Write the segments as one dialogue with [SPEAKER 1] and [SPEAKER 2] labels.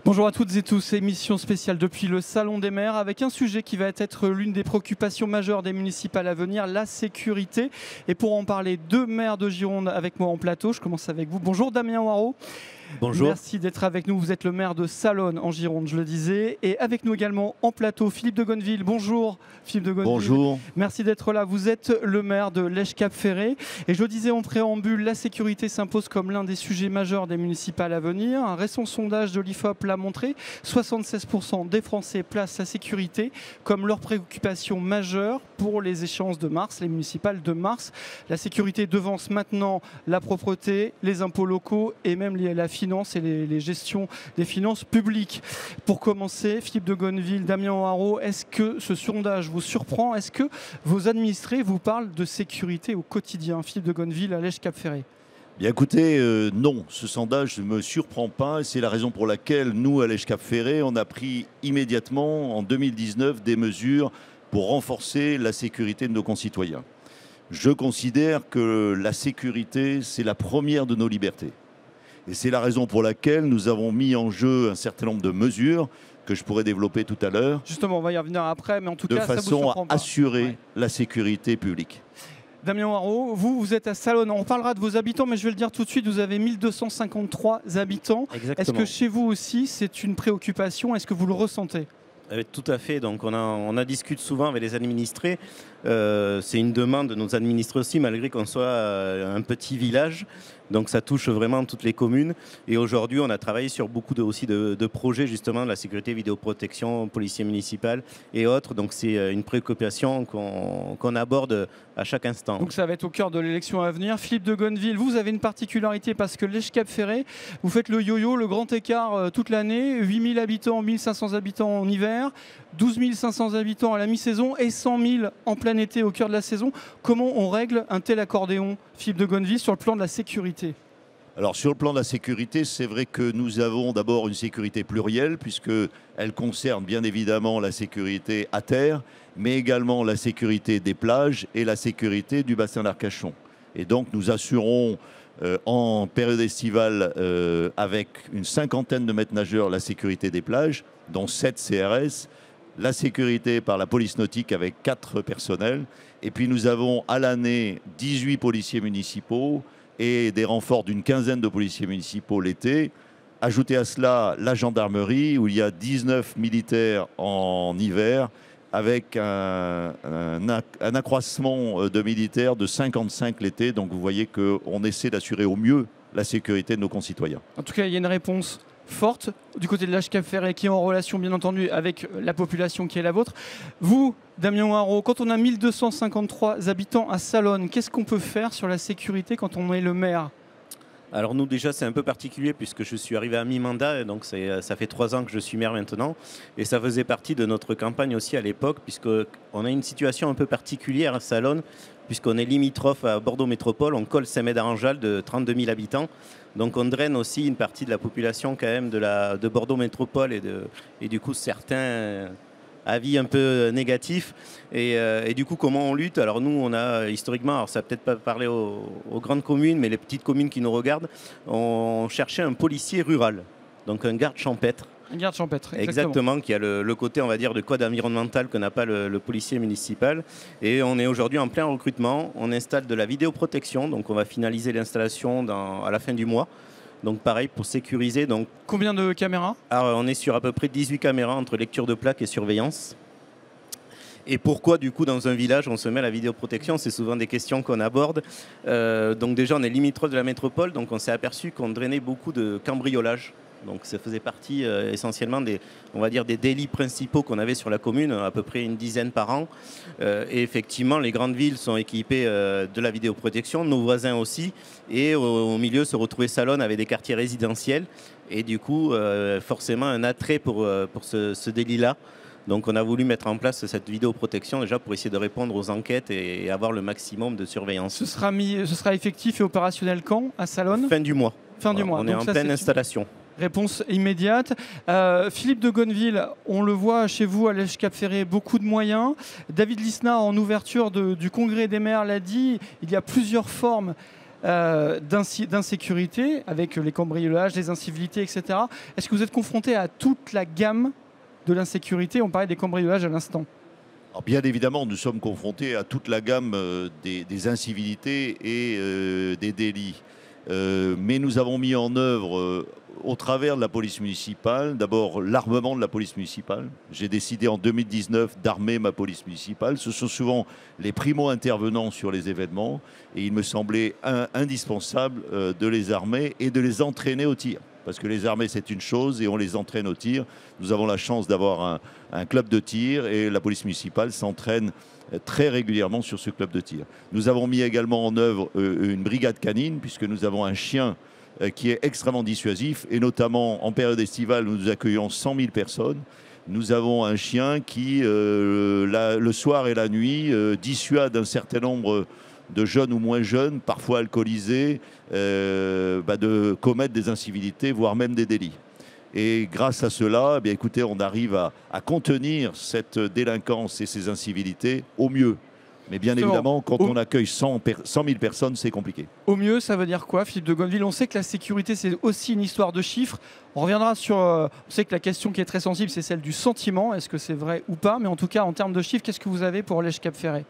[SPEAKER 1] Bonjour à toutes et tous, émission spéciale depuis le Salon des maires avec un sujet qui va être l'une des préoccupations majeures des municipales à venir, la sécurité. Et pour en parler, deux maires de Gironde avec moi en plateau. Je commence avec vous. Bonjour Damien Waro.
[SPEAKER 2] Bonjour.
[SPEAKER 1] Merci d'être avec nous. Vous êtes le maire de Salonnes en Gironde, je le disais. Et avec nous également en plateau, Philippe de Gonneville. Bonjour Philippe de Gonneville.
[SPEAKER 2] Bonjour.
[SPEAKER 1] Merci d'être là. Vous êtes le maire de Lège-Cap-Ferré. Et je le disais en préambule, la sécurité s'impose comme l'un des sujets majeurs des municipales à venir. Un récent sondage de l'IFOP l'a montré. 76% des Français placent la sécurité comme leur préoccupation majeure pour les échéances de mars, les municipales de mars. La sécurité devance maintenant la propreté, les impôts locaux et même la finance et les gestions des finances publiques. Pour commencer, Philippe de Gonneville, Damien Waro, est-ce que ce sondage vous surprend? Est-ce que vos administrés vous parlent de sécurité au quotidien? Philippe de Gonneville à Lège-Cap-Ferré.
[SPEAKER 2] Bien écoutez, non, ce sondage ne me surprend pas. C'est la raison pour laquelle nous, à Lège-Cap-Ferré, on a pris immédiatement, en 2019, des mesures pour renforcer la sécurité de nos concitoyens. Je considère que la sécurité, c'est la première de nos libertés. Et c'est la raison pour laquelle nous avons mis en jeu un certain nombre de mesures que je pourrais développer tout à l'heure.
[SPEAKER 1] Justement, on va y revenir après, mais en tout cas,
[SPEAKER 2] de façon à assurer la sécurité publique.
[SPEAKER 1] Damien Waro, vous êtes à Salonnes. On parlera de vos habitants, mais je vais le dire tout de suite, vous avez 1253 habitants. Est-ce que chez vous aussi, c'est une préoccupation? Est-ce que vous le ressentez?
[SPEAKER 3] Tout à fait. Donc on en discute souvent avec les administrés. C'est une demande de nos administrés aussi, malgré qu'on soit un petit village. Donc ça touche vraiment toutes les communes. Et aujourd'hui, on a travaillé sur beaucoup de projets justement de la sécurité, vidéoprotection, policier municipal et autres. Donc c'est une préoccupation qu'on aborde à chaque instant.
[SPEAKER 1] Donc ça va être au cœur de l'élection à venir. Philippe de Gonneville, vous avez une particularité parce que Lège-Cap-Ferré, vous faites le yo-yo, le grand écart toute l'année. 8000 habitants, 1500 habitants en hiver, 12 500 habitants à la mi-saison et 100 000 en plein été au cœur de la saison. Comment on règle un tel accordéon, Philippe de Gonneville, sur le plan de la sécurité?
[SPEAKER 2] Alors sur le plan de la sécurité, c'est vrai que nous avons d'abord une sécurité plurielle puisqu'elle concerne bien évidemment la sécurité à terre, mais également la sécurité des plages et la sécurité du bassin d'Arcachon. Et donc nous assurons en période estivale avec une cinquantaine de maîtres nageurs la sécurité des plages, dont 7 CRS, la sécurité par la police nautique avec 4 personnels. Et puis nous avons à l'année 18 policiers municipaux et des renforts d'une quinzaine de policiers municipaux l'été. Ajoutez à cela la gendarmerie où il y a 19 militaires en hiver avec un accroissement de militaires de 55 l'été. Donc vous voyez qu'on essaie d'assurer au mieux la sécurité de nos concitoyens.
[SPEAKER 1] En tout cas, il y a une réponse forte du côté de Lège-Cap-Ferré qui est en relation bien entendu avec la population qui est la vôtre. Vous, Damien Waro, quand on a 1253 habitants à Salonnes, qu'est-ce qu'on peut faire sur la sécurité quand on est le maire?
[SPEAKER 3] Alors nous déjà c'est un peu particulier puisque je suis arrivé à mi-mandat, donc ça fait 3 ans que je suis maire maintenant et ça faisait partie de notre campagne aussi à l'époque puisqu'on a une situation un peu particulière à Salonnes puisqu'on est limitrophe à Bordeaux Métropole, on colle Saint-Médard-en-Jalles de 32 000 habitants, donc on draine aussi une partie de la population quand même de Bordeaux Métropole et du coup certains avis un peu négatifs et du coup comment on lutte? Alors nous on a historiquement, alors ça va peut-être pas parler aux grandes communes mais les petites communes qui nous regardent, on cherchait un policier rural, donc un garde champêtre.
[SPEAKER 1] Un garde champêtre,
[SPEAKER 3] exactement, qui a le côté on va dire de code environnemental que n'a pas le policier municipal et on est aujourd'hui en plein recrutement, on installe de la vidéoprotection, donc on va finaliser l'installation à la fin du mois. Donc pareil pour sécuriser. Donc,
[SPEAKER 1] combien de caméras?
[SPEAKER 3] Alors, on est sur à peu près 18 caméras entre lecture de plaques et surveillance. Et pourquoi du coup dans un village on se met à la vidéoprotection? C'est souvent des questions qu'on aborde. Donc déjà on est limitrophe de la métropole, donc on s'est aperçu qu'on drainait beaucoup de cambriolage. Donc ça faisait partie essentiellement des délits principaux qu'on avait sur la commune, à peu près une dizaine par an. Et effectivement, les grandes villes sont équipées de la vidéoprotection, nos voisins aussi. Et au milieu se retrouvait Salonnes avec des quartiers résidentiels. Et du coup, forcément, un attrait pour ce délit-là. Donc on a voulu mettre en place cette vidéoprotection déjà pour essayer de répondre aux enquêtes et avoir le maximum de surveillance.
[SPEAKER 1] Ce sera effectif et opérationnel quand à Salonnes?
[SPEAKER 3] Fin du mois.
[SPEAKER 1] Fin du mois.
[SPEAKER 3] On est en pleine installation.
[SPEAKER 1] Réponse immédiate. Philippe de Gonneville, on le voit chez vous à Lège-Cap-Ferré, beaucoup de moyens. David Lisnard, en ouverture du congrès des maires, l'a dit, il y a plusieurs formes d'insécurité, avec les cambriolages, les incivilités, etc. Est-ce que vous êtes confronté à toute la gamme de l'insécurité? On parlait des cambriolages à l'instant.
[SPEAKER 2] Alors bien évidemment, nous sommes confrontés à toute la gamme des incivilités et des délits. Mais nous avons mis en œuvre, au travers de la police municipale, d'abord l'armement de la police municipale. J'ai décidé en 2019 d'armer ma police municipale. Ce sont souvent les primo-intervenants sur les événements et il me semblait indispensable de les armer et de les entraîner au tir. Parce que les armer, c'est une chose et on les entraîne au tir. Nous avons la chance d'avoir un club de tir et la police municipale s'entraîne très régulièrement sur ce club de tir. Nous avons mis également en œuvre une brigade canine puisque nous avons un chien qui est extrêmement dissuasif et notamment en période estivale où nous accueillons 100 000 personnes. Nous avons un chien qui, le soir et la nuit, dissuade un certain nombre de jeunes ou moins jeunes, parfois alcoolisés, de commettre des incivilités, voire même des délits. Et grâce à cela, eh bien, écoutez, on arrive à contenir cette délinquance et ces incivilités au mieux. Mais bien évidemment, quand on accueille 100 000 personnes, c'est compliqué.
[SPEAKER 1] Au mieux, ça veut dire quoi, Philippe de Gonneville? On sait que la sécurité, c'est aussi une histoire de chiffres. On reviendra sur... on sait que la question qui est très sensible, c'est celle du sentiment. Est-ce que c'est vrai ou pas? Mais en tout cas, en termes de chiffres, qu'est-ce que vous avez pour Lège-Cap-Ferré?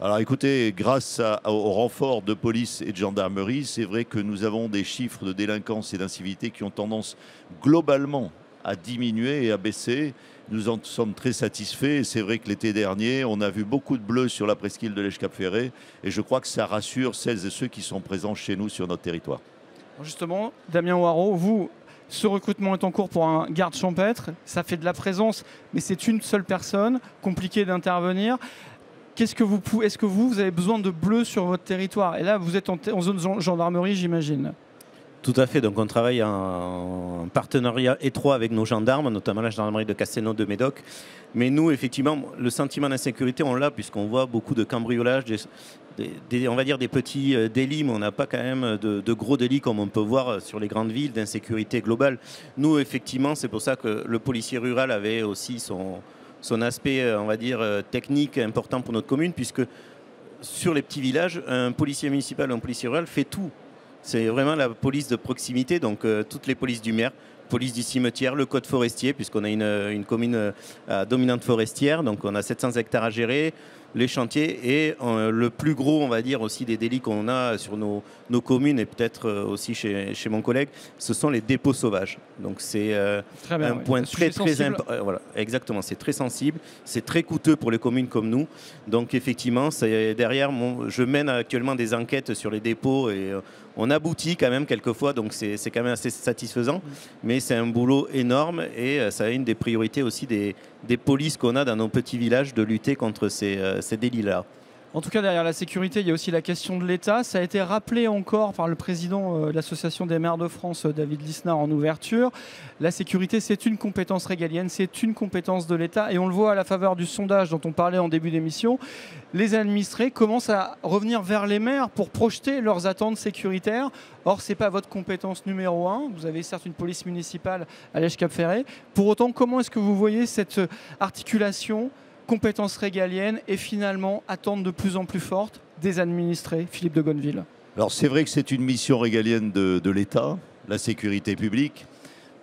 [SPEAKER 2] Alors écoutez, grâce au renfort de police et de gendarmerie, c'est vrai que nous avons des chiffres de délinquance et d'incivilité qui ont tendance globalement à diminuer et à baisser. Nous en sommes très satisfaits. Et c'est vrai que l'été dernier, on a vu beaucoup de bleus sur la presqu'île de Lège-Cap-Ferré. Et je crois que ça rassure celles et ceux qui sont présents chez nous sur notre territoire.
[SPEAKER 1] Justement, Damien Hoareau, vous, ce recrutement est en cours pour un garde champêtre. Ça fait de la présence, mais c'est une seule personne. Compliqué d'intervenir. Est-ce que vous avez besoin de bleus sur votre territoire? Et là, vous êtes en zone gendarmerie, j'imagine.
[SPEAKER 3] Tout à fait. Donc, on travaille en partenariat étroit avec nos gendarmes, notamment la gendarmerie de Castelnau de Médoc. Mais nous, effectivement, le sentiment d'insécurité, on l'a puisqu'on voit beaucoup de cambriolages, on va dire des petits délits, mais on n'a pas quand même de gros délits comme on peut voir sur les grandes villes, d'insécurité globale. Nous, effectivement, c'est pour ça que le policier rural avait aussi son aspect, on va dire, technique important pour notre commune, puisque sur les petits villages, un policier municipal ou un policier rural fait tout. C'est vraiment la police de proximité, donc toutes les polices du maire, police du cimetière, le code forestier, puisqu'on a une commune à dominante forestière, donc on a 700 hectares à gérer, les chantiers et le plus gros, on va dire, aussi des délits qu'on a sur nos communes et peut-être aussi chez mon collègue, ce sont les dépôts sauvages. Donc c'est un point très important. Voilà, exactement, c'est très sensible, c'est très coûteux pour les communes comme nous. Donc effectivement, derrière, je mène actuellement des enquêtes sur les dépôts et on aboutit quand même quelquefois, donc c'est quand même assez satisfaisant. Mais c'est un boulot énorme et ça a une des priorités aussi des polices qu'on a dans nos petits villages de lutter contre ces délits-là.
[SPEAKER 1] En tout cas, derrière la sécurité, il y a aussi la question de l'État. Ça a été rappelé encore par le président de l'Association des maires de France, David Lisnard, en ouverture. La sécurité, c'est une compétence régalienne, c'est une compétence de l'État. Et on le voit à la faveur du sondage dont on parlait en début d'émission. Les administrés commencent à revenir vers les maires pour projeter leurs attentes sécuritaires. Or, ce n'est pas votre compétence numéro 1. Vous avez certes une police municipale à Lège-Cap-Ferré. Pour autant, comment est-ce que vous voyez cette articulation compétences régaliennes et finalement attentes de plus en plus fortes des administrés, Philippe de Gonneville?
[SPEAKER 2] Alors c'est vrai que c'est une mission régalienne de l'État, la sécurité publique.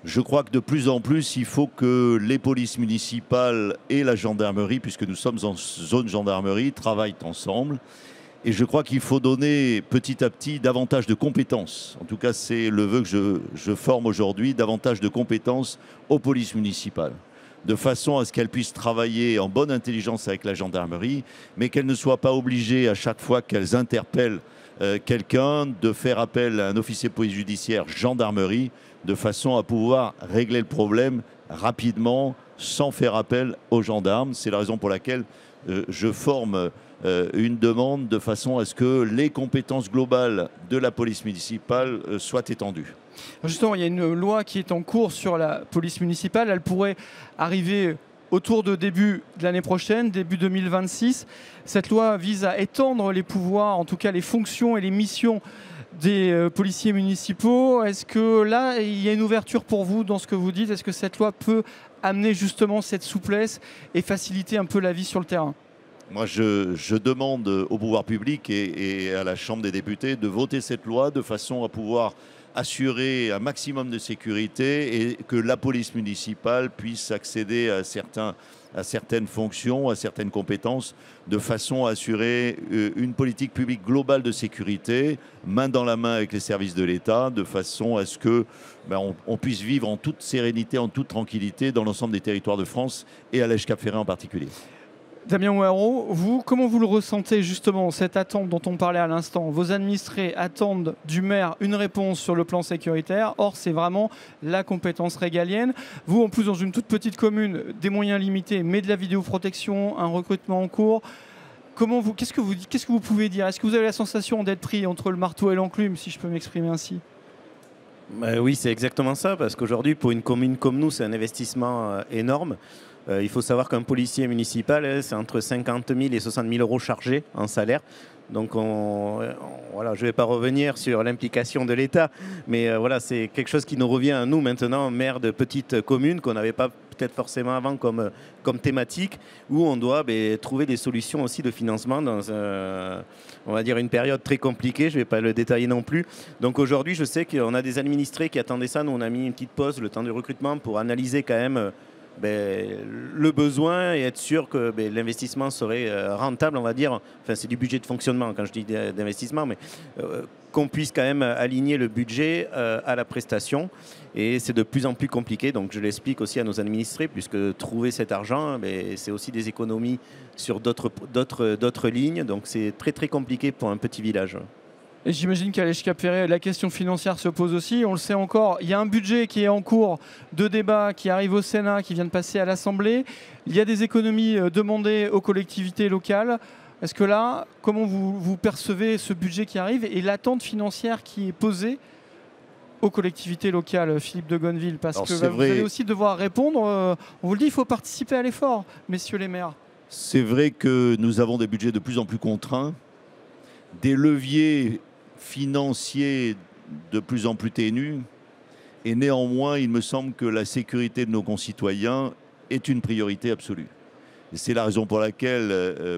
[SPEAKER 2] Je crois que de plus en plus, il faut que les polices municipales et la gendarmerie, puisque nous sommes en zone gendarmerie, travaillent ensemble. Et je crois qu'il faut donner petit à petit davantage de compétences. En tout cas, c'est le vœu que je forme aujourd'hui, davantage de compétences aux polices municipales, de façon à ce qu'elles puissent travailler en bonne intelligence avec la gendarmerie, mais qu'elles ne soient pas obligées à chaque fois qu'elles interpellent quelqu'un de faire appel à un officier de police judiciaire gendarmerie, de façon à pouvoir régler le problème rapidement, sans faire appel aux gendarmes. C'est la raison pour laquelle je forme une demande de façon à ce que les compétences globales de la police municipale soient étendues.
[SPEAKER 1] Justement, il y a une loi qui est en cours sur la police municipale. Elle pourrait arriver autour de début de l'année prochaine, début 2026. Cette loi vise à étendre les pouvoirs, en tout cas les fonctions et les missions des policiers municipaux. Est-ce que là, il y a une ouverture pour vous dans ce que vous dites? Est-ce que cette loi peut amener justement cette souplesse et faciliter un peu la vie sur le terrain?
[SPEAKER 2] Moi, je demande au pouvoir public et à la Chambre des députés de voter cette loi de façon à pouvoir assurer un maximum de sécurité et que la police municipale puisse accéder à certaines fonctions, à certaines compétences, de façon à assurer une politique publique globale de sécurité, main dans la main avec les services de l'État, de façon à ce que on puisse vivre en toute sérénité, en toute tranquillité dans l'ensemble des territoires de France et à l'Èche-Cap-Ferré en particulier.
[SPEAKER 1] Damien Ouareau, vous, comment vous le ressentez justement, cette attente dont on parlait à l'instant? Vos administrés attendent du maire une réponse sur le plan sécuritaire. Or, c'est vraiment la compétence régalienne. Vous, en plus, dans une toute petite commune, des moyens limités, mais de la vidéoprotection, un recrutement en cours. Qu'est-ce que vous pouvez dire? Est-ce que vous avez la sensation d'être pris entre le marteau et l'enclume, si je peux m'exprimer ainsi?
[SPEAKER 3] Oui, c'est exactement ça, parce qu'aujourd'hui, pour une commune comme nous, c'est un investissement énorme. Il faut savoir qu'un policier municipal, c'est entre 50 000 et 60 000 euros chargés en salaire. Donc, voilà, je ne vais pas revenir sur l'implication de l'État, mais voilà, c'est quelque chose qui nous revient à nous maintenant, maires de petites communes, qu'on n'avait pas peut-être forcément avant comme thématique, où on doit trouver des solutions aussi de financement dans, on va dire, une période très compliquée. Je ne vais pas le détailler non plus. Donc aujourd'hui, je sais qu'on a des administrés qui attendaient ça. Nous, on a mis une petite pause, le temps du recrutement, pour analyser quand même le besoin et être sûr que l'investissement serait rentable, on va dire. Enfin, c'est du budget de fonctionnement quand je dis d'investissement, mais qu'on puisse quand même aligner le budget à la prestation. Et c'est de plus en plus compliqué, donc je l'explique aussi à nos administrés, puisque trouver cet argent, c'est aussi des économies sur d'autres lignes. Donc c'est très très compliqué pour un petit village.
[SPEAKER 1] Et j'imagine qu'à l'Èche-Cap-Ferré, la question financière se pose aussi. On le sait encore, il y a un budget qui est en cours de débat, qui arrive au Sénat, qui vient de passer à l'Assemblée. Il y a des économies demandées aux collectivités locales. Est-ce que là, comment vous percevez ce budget qui arrive et l'attente financière qui est posée aux collectivités locales, Philippe de Gonneville? Parce que vous allez aussi devoir répondre. On vous le dit, il faut participer à l'effort, messieurs les maires.
[SPEAKER 2] C'est vrai que nous avons des budgets de plus en plus contraints, des leviers financiers de plus en plus ténus, et néanmoins, il me semble que la sécurité de nos concitoyens est une priorité absolue. Et c'est la raison pour laquelle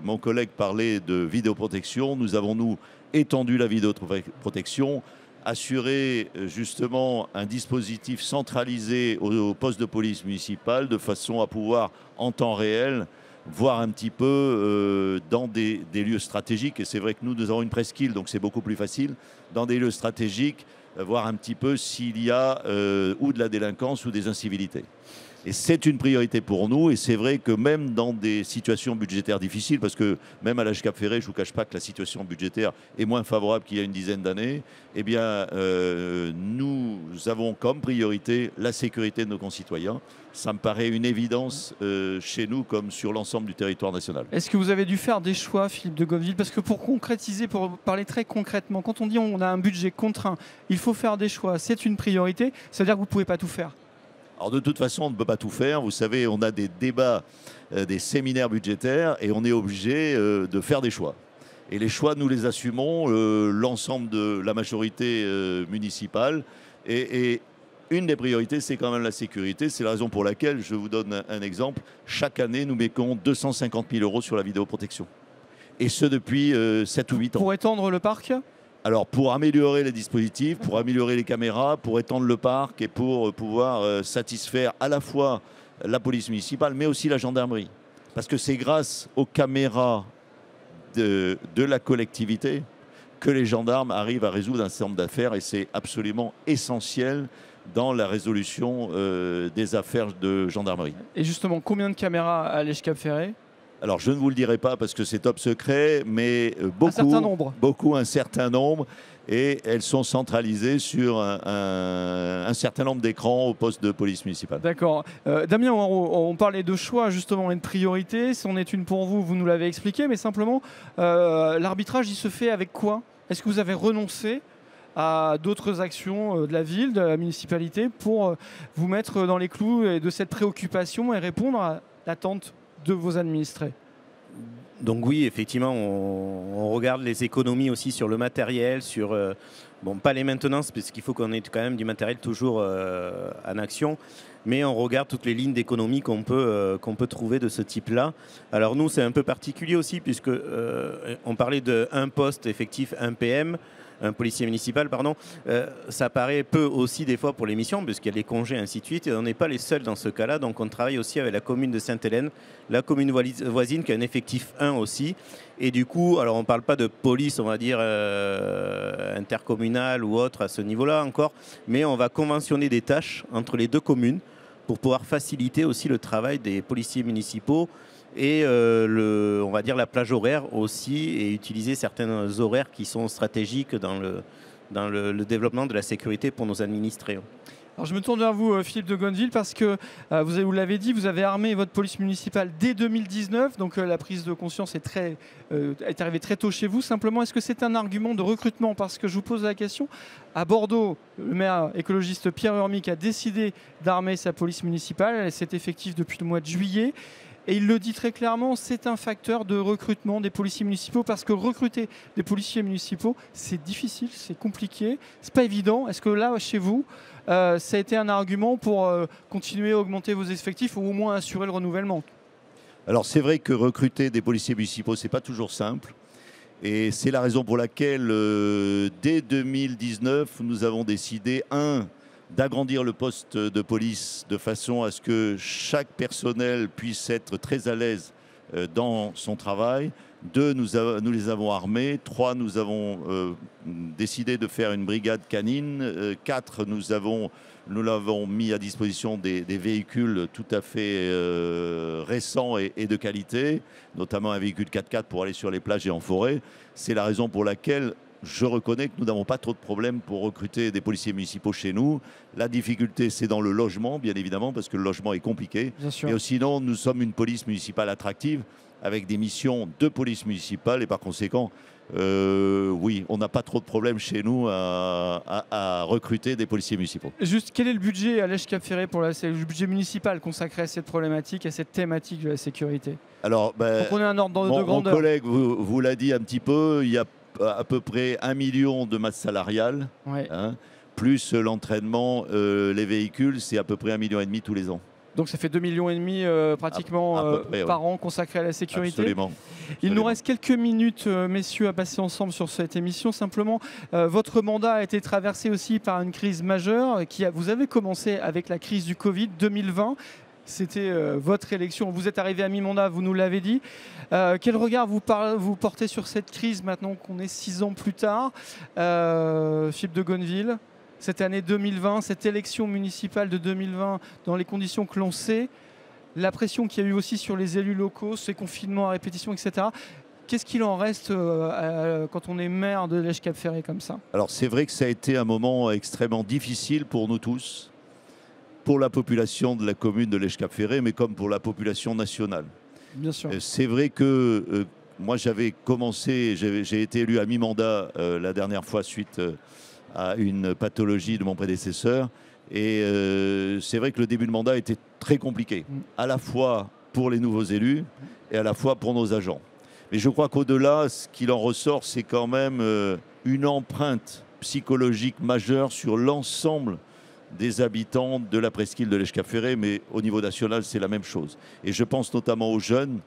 [SPEAKER 2] mon collègue parlait de vidéoprotection. Nous avons, nous, étendu la vidéoprotection, assuré justement un dispositif centralisé au poste de police municipale de façon à pouvoir, en temps réel, voir un petit peu dans des lieux stratégiques. Et c'est vrai que nous avons une presqu'île, donc c'est beaucoup plus facile. Dans des lieux stratégiques, voir un petit peu s'il y a ou de la délinquance ou des incivilités. Et c'est une priorité pour nous. Et c'est vrai que même dans des situations budgétaires difficiles, parce que même à l'Èche-Cap-Ferré, je ne vous cache pas que la situation budgétaire est moins favorable qu'il y a une dizaine d'années, eh bien, nous avons comme priorité la sécurité de nos concitoyens. Ça me paraît une évidence chez nous comme sur l'ensemble du territoire national.
[SPEAKER 1] Est-ce que vous avez dû faire des choix, Philippe de Gonneville? Parce que pour concrétiser, pour parler très concrètement, quand on dit on a un budget contraint, il faut faire des choix, c'est une priorité, ça veut dire que vous ne pouvez pas tout faire?
[SPEAKER 2] Alors de toute façon, on ne peut pas tout faire. Vous savez, on a des débats, des séminaires budgétaires et on est obligé de faire des choix. Et les choix, nous les assumons, l'ensemble de la majorité municipale. Et une des priorités, c'est quand même la sécurité. C'est la raison pour laquelle, je vous donne un exemple, chaque année, nous mettons 250 000 euros sur la vidéoprotection. Et ce, depuis 7 ou 8 ans.
[SPEAKER 1] Pour étendre le parc ?
[SPEAKER 2] Alors, pour améliorer les dispositifs, pour améliorer les caméras, pour étendre le parc et pour pouvoir satisfaire à la fois la police municipale, mais aussi la gendarmerie. Parce que c'est grâce aux caméras de la collectivité que les gendarmes arrivent à résoudre un certain nombre d'affaires et c'est absolument essentiel dans la résolution des affaires de gendarmerie.
[SPEAKER 1] Et justement, combien de caméras à l'Èche-Cap-Ferré ?
[SPEAKER 2] Alors, je ne vous le dirai pas parce que c'est top secret, mais un certain nombre. Et elles sont centralisées sur un certain nombre d'écrans au poste de police municipale.
[SPEAKER 1] D'accord. Damien, on parlait de choix justement et de priorité. Si on est une pour vous, vous nous l'avez expliqué, mais simplement, l'arbitrage, il se fait avec quoi ? Est-ce que vous avez renoncé à d'autres actions de la ville, de la municipalité, pour vous mettre dans les clous de cette préoccupation et répondre à l'attente de vos administrés?
[SPEAKER 3] Donc oui, effectivement, on regarde les économies aussi sur le matériel, sur bon, pas les maintenances, parce qu'il faut qu'on ait quand même du matériel toujours en action. mais on regarde toutes les lignes d'économie qu'on peut trouver de ce type-là. Alors nous, c'est un peu particulier aussi, puisque on parlait d'un poste effectif, un PM, un policier municipal, pardon. Ça paraît peu aussi des fois pour les missions, puisqu'il y a des congés, ainsi de suite, et on n'est pas les seuls dans ce cas-là. Donc on travaille aussi avec la commune de Sainte-Hélène, la commune voisine qui a un effectif 1 aussi. Et du coup, alors on ne parle pas de police, on va dire, intercommunale ou autre à ce niveau-là encore, mais on va conventionner des tâches entre les deux communes pour pouvoir faciliter aussi le travail des policiers municipaux et on va dire la plage horaire aussi, et utiliser certains horaires qui sont stratégiques dans le développement de la sécurité pour nos administrés.
[SPEAKER 1] Alors je me tourne vers vous, Philippe de Gonneville, parce que vous l'avez dit, vous avez armé votre police municipale dès 2019, donc la prise de conscience est arrivée très tôt chez vous. Simplement, est-ce que c'est un argument de recrutement? Parce que je vous pose la question, à Bordeaux, le maire écologiste Pierre Urmic a décidé d'armer sa police municipale, elle est effective depuis le mois de juillet. Et il le dit très clairement, c'est un facteur de recrutement des policiers municipaux, parce que recruter des policiers municipaux, c'est difficile, c'est compliqué, c'est pas évident. Est-ce que là, chez vous, ça a été un argument pour continuer à augmenter vos effectifs ou au moins assurer le renouvellement?
[SPEAKER 2] Alors c'est vrai que recruter des policiers municipaux, c'est pas toujours simple. Et c'est la raison pour laquelle, dès 2019, nous avons décidé, d'agrandir le poste de police de façon à ce que chaque personnel puisse être très à l'aise dans son travail. 2, nous les avons armés. 3, nous avons décidé de faire une brigade canine. 4, nous l'avons mis à disposition des véhicules tout à fait récents et de qualité, notamment un véhicule 4x4 pour aller sur les plages et en forêt. C'est la raison pour laquelle je reconnais que nous n'avons pas trop de problèmes pour recruter des policiers municipaux chez nous. La difficulté, c'est dans le logement, bien évidemment, parce que le logement est compliqué. Mais sinon, nous sommes une police municipale attractive, avec des missions de police municipale. Et par conséquent, oui, on n'a pas trop de problèmes chez nous à recruter des policiers municipaux.
[SPEAKER 1] Juste, quel est le budget à Lège-Cap-Ferré le budget municipal consacré à cette problématique, à cette thématique de la sécurité?
[SPEAKER 2] Alors,
[SPEAKER 1] pour qu'on ait un ordre de grandeur.
[SPEAKER 2] Mon collègue vous l'a dit un petit peu, il y a à peu près 1 million de masse salariale,
[SPEAKER 1] ouais.
[SPEAKER 2] Plus l'entraînement, les véhicules, c'est à peu près 1,5 million tous les ans.
[SPEAKER 1] Donc ça fait 2,5 millions pratiquement à peu près, par an consacrés à la sécurité.
[SPEAKER 2] Absolument.
[SPEAKER 1] Il nous reste quelques minutes, messieurs, à passer ensemble sur cette émission. Simplement, votre mandat a été traversé aussi par une crise majeure. Vous avez commencé avec la crise du Covid 2020. C'était votre élection. Vous êtes arrivé à mi-mandat, vous nous l'avez dit. Quel regard vous portez sur cette crise maintenant qu'on est 6 ans plus tard? Philippe de Gonneville, cette année 2020, cette élection municipale de 2020, dans les conditions que l'on sait, la pression qu'il y a eu aussi sur les élus locaux, ces confinements à répétition, etc. Qu'est-ce qu'il en reste quand on est maire de Lège-Cap-Ferré comme ça?
[SPEAKER 2] Alors c'est vrai que ça a été un moment extrêmement difficile pour nous tous, pour la population de la commune de Lège-Cap-Ferré, mais comme pour la population nationale.
[SPEAKER 1] Bien sûr.
[SPEAKER 2] C'est vrai que moi j'avais commencé, j'ai été élu à mi-mandat la dernière fois suite à une pathologie de mon prédécesseur. Et c'est vrai que le début de mandat était très compliqué, à la fois pour les nouveaux élus et à la fois pour nos agents. Mais je crois qu'au-delà, ce qu'il en ressort, c'est quand même une empreinte psychologique majeure sur l'ensemble des habitants de la presqu'île de Lège-Cap-Ferré, mais au niveau national, c'est la même chose. Et je pense notamment aux jeunes,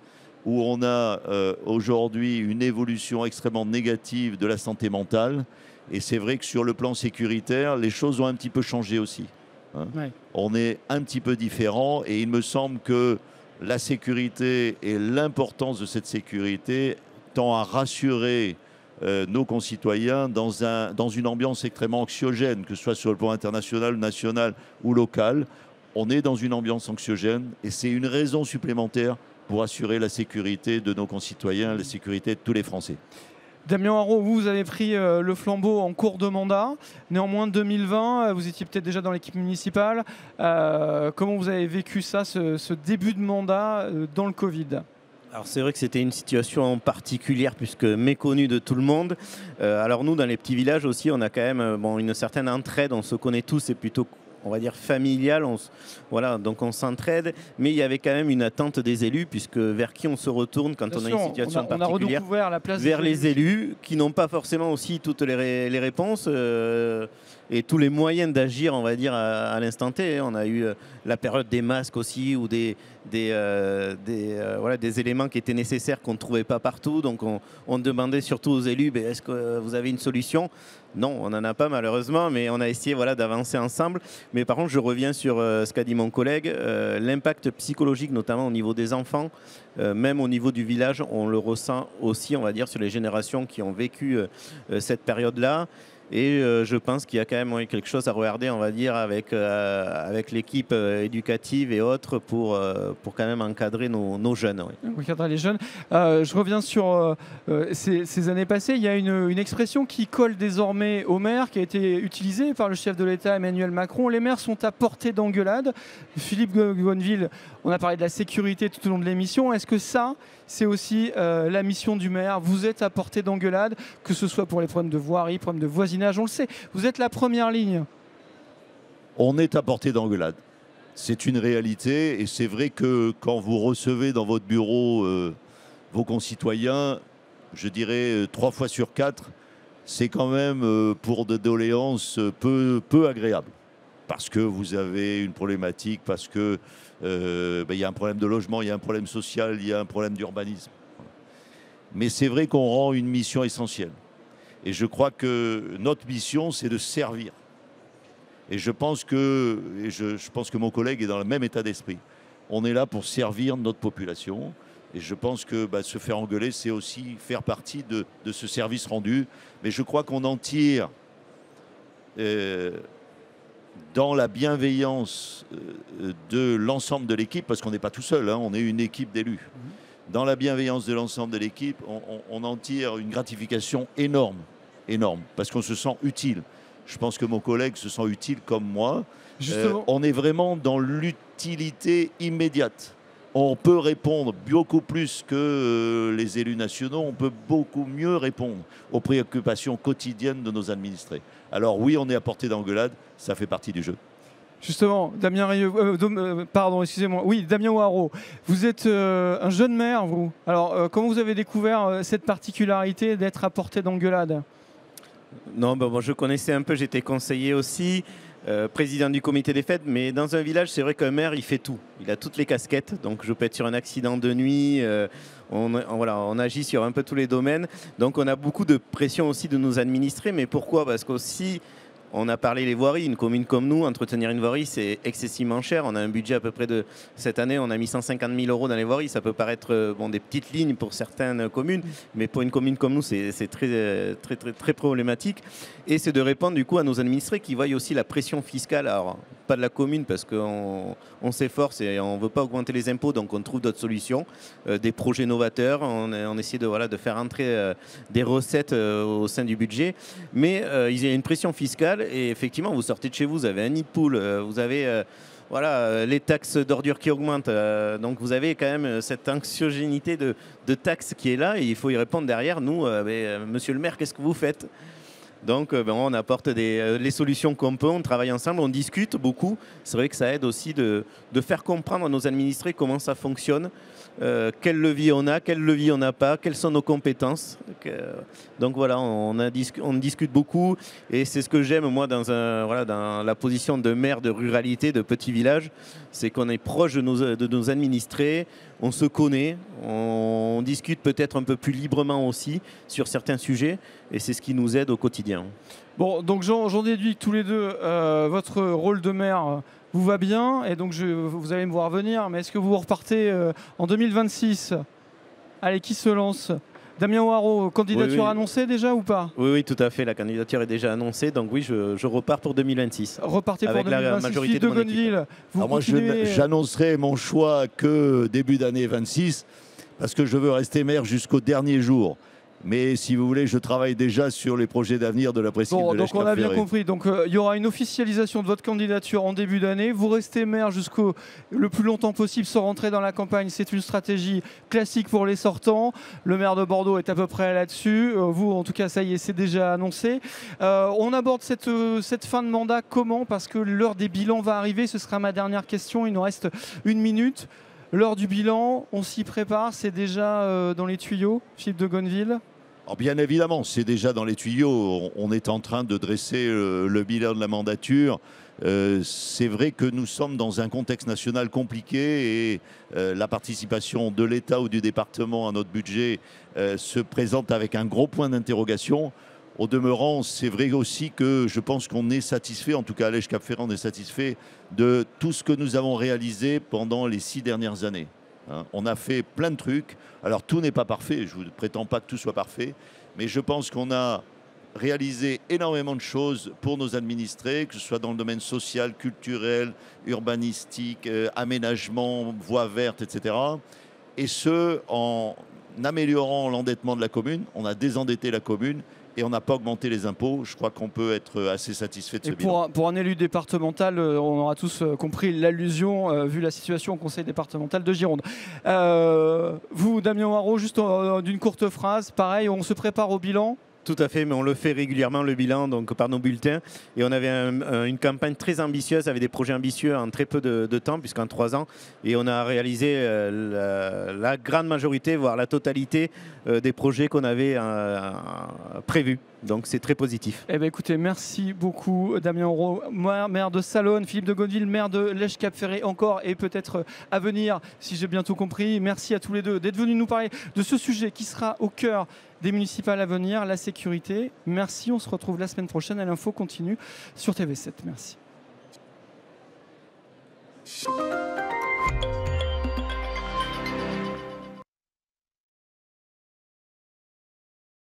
[SPEAKER 2] où on a aujourd'hui une évolution extrêmement négative de la santé mentale. Et c'est vrai que sur le plan sécuritaire, les choses ont un petit peu changé aussi. Ouais. On est un petit peu différent, et il me semble que la sécurité et l'importance de cette sécurité tend à rassurer nos concitoyens dans une ambiance extrêmement anxiogène, que ce soit sur le plan international, national ou local. On est dans une ambiance anxiogène, et c'est une raison supplémentaire pour assurer la sécurité de nos concitoyens, la sécurité de tous les Français.
[SPEAKER 1] Damien Haro, vous avez pris le flambeau en cours de mandat. Néanmoins, 2020, vous étiez peut-être déjà dans l'équipe municipale. Comment vous avez vécu ça, ce début de mandat dans le Covid ?
[SPEAKER 3] Alors c'est vrai que c'était une situation particulière puisque méconnue de tout le monde. Alors nous, dans les petits villages aussi, on a quand même une certaine entraide. On se connaît tous, c'est plutôt, on va dire, familial. Voilà, donc on s'entraide. Mais il y avait quand même une attente des élus, puisque vers qui on se retourne quand on a une situation particulière,
[SPEAKER 1] la place
[SPEAKER 3] vers les élus qui n'ont pas forcément aussi toutes les réponses. et tous les moyens d'agir, on va dire, à l'instant T. On a eu la période des masques aussi, ou des éléments qui étaient nécessaires qu'on ne trouvait pas partout. Donc on demandait surtout aux élus, est-ce que vous avez une solution? Non, on n'en a pas malheureusement, mais on a essayé d'avancer ensemble. Mais par contre, je reviens sur ce qu'a dit mon collègue, l'impact psychologique, notamment au niveau des enfants, même au niveau du village, on le ressent aussi, on va dire, sur les générations qui ont vécu cette période-là. Et je pense qu'il y a quand même quelque chose à regarder, on va dire, avec l'équipe éducative et autres pour quand même encadrer nos jeunes. Oui.
[SPEAKER 1] Encadrer les jeunes. Je reviens sur ces années passées. Il y a une expression qui colle désormais aux maires, qui a été utilisée par le chef de l'État Emmanuel Macron. Les maires sont à portée d'engueulade. Philippe Gonneville, on a parlé de la sécurité tout au long de l'émission. Est-ce que ça, c'est aussi la mission du maire? Vous êtes à portée d'engueulade, que ce soit pour les problèmes de voirie, problèmes de voisinage, on le sait. Vous êtes la première ligne.
[SPEAKER 2] On est à portée d'engueulade. C'est une réalité et c'est vrai que quand vous recevez dans votre bureau vos concitoyens, je dirais 3 fois sur 4, c'est quand même pour des doléances peu agréables. Parce que vous avez une problématique, parce que y a un problème de logement, il y a un problème social, il y a un problème d'urbanisme. Mais c'est vrai qu'on rend une mission essentielle. Et je crois que notre mission, c'est de servir. Et je pense que mon collègue est dans le même état d'esprit. On est là pour servir notre population. Et je pense que se faire engueuler, c'est aussi faire partie de ce service rendu. Mais je crois qu'on en tire dans la bienveillance de l'ensemble de l'équipe, parce qu'on n'est pas tout seul, hein, on est une équipe d'élus. Dans la bienveillance de l'ensemble de l'équipe, on en tire une gratification énorme, parce qu'on se sent utile. Je pense que mon collègue se sent utile comme moi. On est vraiment dans l'utilité immédiate. On peut répondre beaucoup plus que les élus nationaux, on peut beaucoup mieux répondre aux préoccupations quotidiennes de nos administrés. Alors oui, on est à portée d'engueulade, ça fait partie du jeu.
[SPEAKER 1] Justement, Damien Ouareau, vous êtes un jeune maire, vous. Alors, comment vous avez découvert cette particularité d'être à portée d'engueulade?
[SPEAKER 3] Non, moi je connaissais un peu, j'étais conseiller aussi, président du comité des fêtes, mais dans un village, c'est vrai qu'un maire, il fait tout. Il a toutes les casquettes, donc je peux être sur un accident de nuit, on agit sur un peu tous les domaines. Donc on a beaucoup de pression aussi de nos administrés, mais pourquoi? Parce qu'aussi, on a parlé des voiries. Une commune comme nous, entretenir une voirie, c'est excessivement cher. On a un budget à peu près de... Cette année, on a mis 150 000 € dans les voiries. Ça peut paraître des petites lignes pour certaines communes, mais pour une commune comme nous, c'est très problématique. Et c'est de répondre du coup à nos administrés qui voient aussi la pression fiscale. Alors, pas de la commune parce qu'on s'efforce et on ne veut pas augmenter les impôts, donc on trouve d'autres solutions, des projets novateurs. On essaie de faire entrer des recettes au sein du budget. Mais il y a une pression fiscale. Et effectivement, vous sortez de chez vous, vous avez un nid de poule, vous avez les taxes d'ordures qui augmentent. Donc vous avez quand même cette anxiogénité de taxes qui est là et il faut y répondre derrière. Nous, monsieur le maire, qu'est-ce que vous faites? Donc on apporte les solutions qu'on peut, on travaille ensemble, on discute beaucoup. C'est vrai que ça aide aussi de faire comprendre à nos administrés comment ça fonctionne, quel levier on a, quel levier on n'a pas, quelles sont nos compétences. Donc voilà, on discute beaucoup et c'est ce que j'aime moi dans la position de maire de ruralité, de petit village, c'est qu'on est proche de nos administrés, on se connaît, on discute peut-être un peu plus librement aussi sur certains sujets et c'est ce qui nous aide au quotidien.
[SPEAKER 1] Bon, donc j'en déduis que tous les deux, votre rôle de maire vous va bien et donc vous allez me voir venir, mais est-ce que vous repartez en 2026? Allez, qui se lance? Damien Ouareau, candidature annoncée déjà ou pas?
[SPEAKER 3] Oui, tout à fait, la candidature est déjà annoncée, donc oui, je repars pour 2026.
[SPEAKER 1] Repartez pour 2026,
[SPEAKER 3] la majorité de mon
[SPEAKER 1] Gonneville.
[SPEAKER 2] Moi, j'annoncerai mon choix que début d'année 26, parce que je veux rester maire jusqu'au dernier jour. Mais si vous voulez, je travaille déjà sur les projets d'avenir de la presqu'île de Lèche-Cap-Ferré.
[SPEAKER 1] Donc on a bien compris. Donc il y aura une officialisation de votre candidature en début d'année. Vous restez maire jusqu'au le plus longtemps possible sans rentrer dans la campagne. C'est une stratégie classique pour les sortants. Le maire de Bordeaux est à peu près là-dessus. Vous, en tout cas, ça y est, c'est déjà annoncé. On aborde cette fin de mandat comment? Parce que l'heure des bilans va arriver. Ce sera ma dernière question. Il nous reste 1 minute. L'heure du bilan, on s'y prépare. C'est déjà dans les tuyaux, Philippe de Gonneville?
[SPEAKER 2] Alors bien évidemment, c'est déjà dans les tuyaux. On est en train de dresser le bilan de la mandature. C'est vrai que nous sommes dans un contexte national compliqué et la participation de l'État ou du département à notre budget se présente avec un gros point d'interrogation. Au demeurant, c'est vrai aussi que je pense qu'on est satisfait, en tout cas à Lège Cap Ferré, on est satisfait de tout ce que nous avons réalisé pendant les 6 dernières années. On a fait plein de trucs. Alors tout n'est pas parfait, je ne prétends pas que tout soit parfait, mais je pense qu'on a réalisé énormément de choses pour nos administrés, que ce soit dans le domaine social, culturel, urbanistique, aménagement, voies vertes, etc. Et ce, en améliorant l'endettement de la commune. On a désendetté la commune et on n'a pas augmenté les impôts. Je crois qu'on peut être assez satisfait de ce bilan.
[SPEAKER 1] Pour un élu départemental, on aura tous compris l'allusion, vu la situation au conseil départemental de Gironde. Vous, Damien Hoareau, juste d'une courte phrase, pareil, on se prépare au bilan.
[SPEAKER 3] Tout à fait, mais on le fait régulièrement, le bilan, donc par nos bulletins. Et on avait une campagne très ambitieuse, avec des projets ambitieux en très peu de temps, puisqu'en 3 ans. Et on a réalisé la grande majorité, voire la totalité des projets qu'on avait prévus. Donc c'est très positif.
[SPEAKER 1] Eh bien, écoutez, merci beaucoup Damien Hoareau, maire de Salonne, Philippe de Godeville, maire de Lège Cap Ferré encore et peut-être à venir, si j'ai bien tout compris. Merci à tous les deux d'être venus nous parler de ce sujet qui sera au cœur des municipales à venir, la sécurité. Merci, on se retrouve la semaine prochaine à l'info continue sur TV7. Merci.